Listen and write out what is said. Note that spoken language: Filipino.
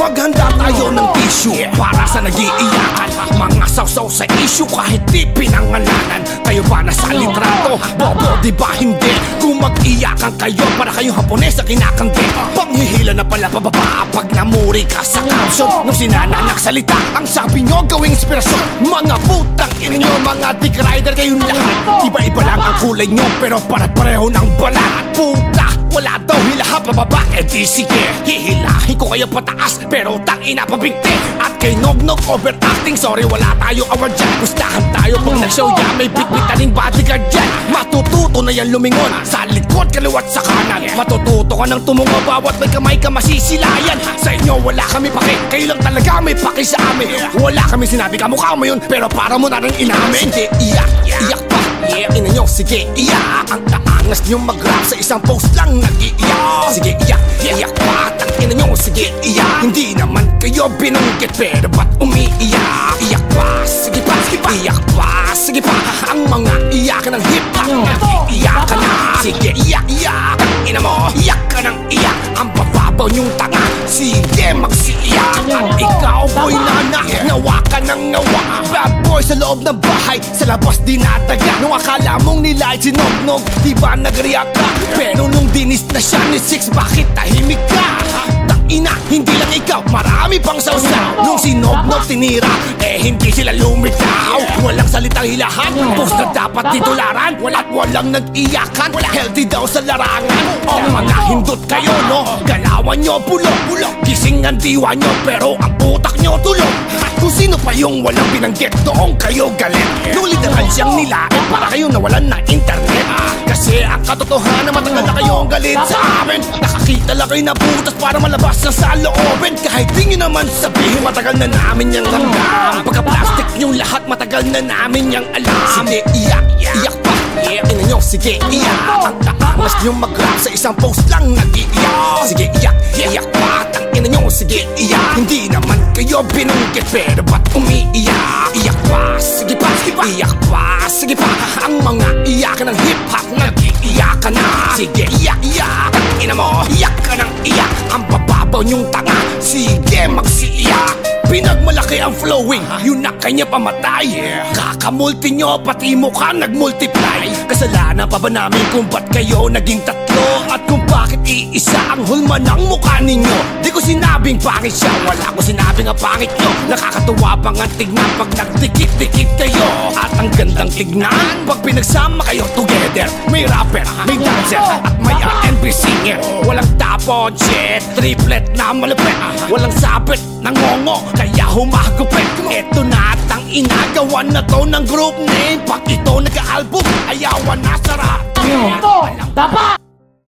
Maghanda tayo ng tissue para sa nag-iiyakan. Mga sausaw sa issue kahit di pinangalanan. Kayo ba nasa litrato? Bobo di ba hindi? Kung mag-iyakan kayo para kayong Hapones na kinakante. Panghihila na pala pababa pag namuri ka sa caption. Nung sinana nagsalita, ang sabi nyo gawing inspirasyon. Mga putang ina nyo, mga dick rider kayong lahat. Iba-iba lang ang kulay nyo pero para-pareho ng balat. Puta, wala daw hilaha pababa, di sige, hihilahin ko kayo pataas pero tangina pabigti. At kay Nog-Nog overacting, sorry wala tayo award dyan. Gustahan tayo pag nag-show yan, may bitbitaning bodyguard dyan. Matututo na yan lumingon sa likod, kaliwat sa kanan. Matututo ka ng tumungo, bawat may kamay ka masisilayan. Sa inyo wala kami paki, kayo lang talaga may paki sa amin. Wala kami sinabi kamukha mo yun, pero para mo na rin inamin. Sige, iyak, iyak pa, ina nyo, sige, iyak. Ang taangas nyo mag-rap sa isang post lang nag-iiyak. Sige, iyak, iyak pa, tangina nyo, sige, iyak. Hindi naman kayo binanggit, pero ba't umiiyak? Iyak pa, sige pa, iyak pa, sige pa. Ang mga iyakan ng hip-hop, nag-iiyak ka na. Sige, iyak, iyak, tangina mo, iyak ka ng iyak. Ang bababaw nyong tanga, sige, magsiiyak. At ikaw, boy nana, nawa ka ng nawa. Bad boy sa loob ng bahay, sa labas dinadaga. Nung akala mong nilay si Nog-Nog, di ba nag-react ka? Pero nung dinis na siya ni Six, bakit tahimik ka? Ina, hindi lang ikaw, marami pang sausaw. Nung si Nog-Nog tinira, hindi sila lumitaw. Walang salitang hilahan, post na dapat titularan. Walang nag-iyakan, healthy daw sa larangan. O mga hindot kayo, no? Galawan nyo, bulok, gising ang diwa nyo, pero ang utak nyo tulog. At kung sino pa yung walang binanggit, doon kayo galit. Nung literal siyang nilain, para kayo nawalan na internet. Kasi ang katotohanan, matagal na kayong galit sa amin. Nakakita lang kayo na butas para malabas na sa loobin. Kahit di nyo naman sabihin, matagal na namin yung ramdam. Pagka-plastic yung lahat, matagal na namin yung alam. Sige, iyak, iyak pa, ina nyo, sige, iyak. Ang taangas nyo mag-rap sa isang post lang nag-iiyak. Sige, iyak, iyak pa, tangina nyo, sige, iyak. Hindi naman kayo binanggit, pero ba't umiiyak? Iyak pa, sige pa, iyak pa, sige pa. Ang mga iyakan ng hip-hop, nag-iiyak ka na. Sige, iyak, iyak, tangina mo, iyak ka ng iyak. Ang bababaw nyong tanga, sige, magsiiyak. Pinagmalaki ang flowing, yun na kanya pamatay. Kakamulti nyo, pati mukha nagmultiply. Kasalanan pa ba namin kung ba't kayo naging tatlo? At kung bakit iisa ang hulma ng mukha ninyo? Di ko sinabing pangit siya, wala ko sinabing ang pangit nyo. Nakakatuwa pa nga tignan pag nagdikit-dikit kayo. At ang gandang tignan pag pinagsama kayo together. May rapper, may dancer, at may R&B singer. Walang tapon shit, triplet na malupit. Walang sabit na ngongo, kaya humagupit. Eto na at ang inagawan na to ng group name. Pag ito nag-album, ayawan na sarap. Ito, dapat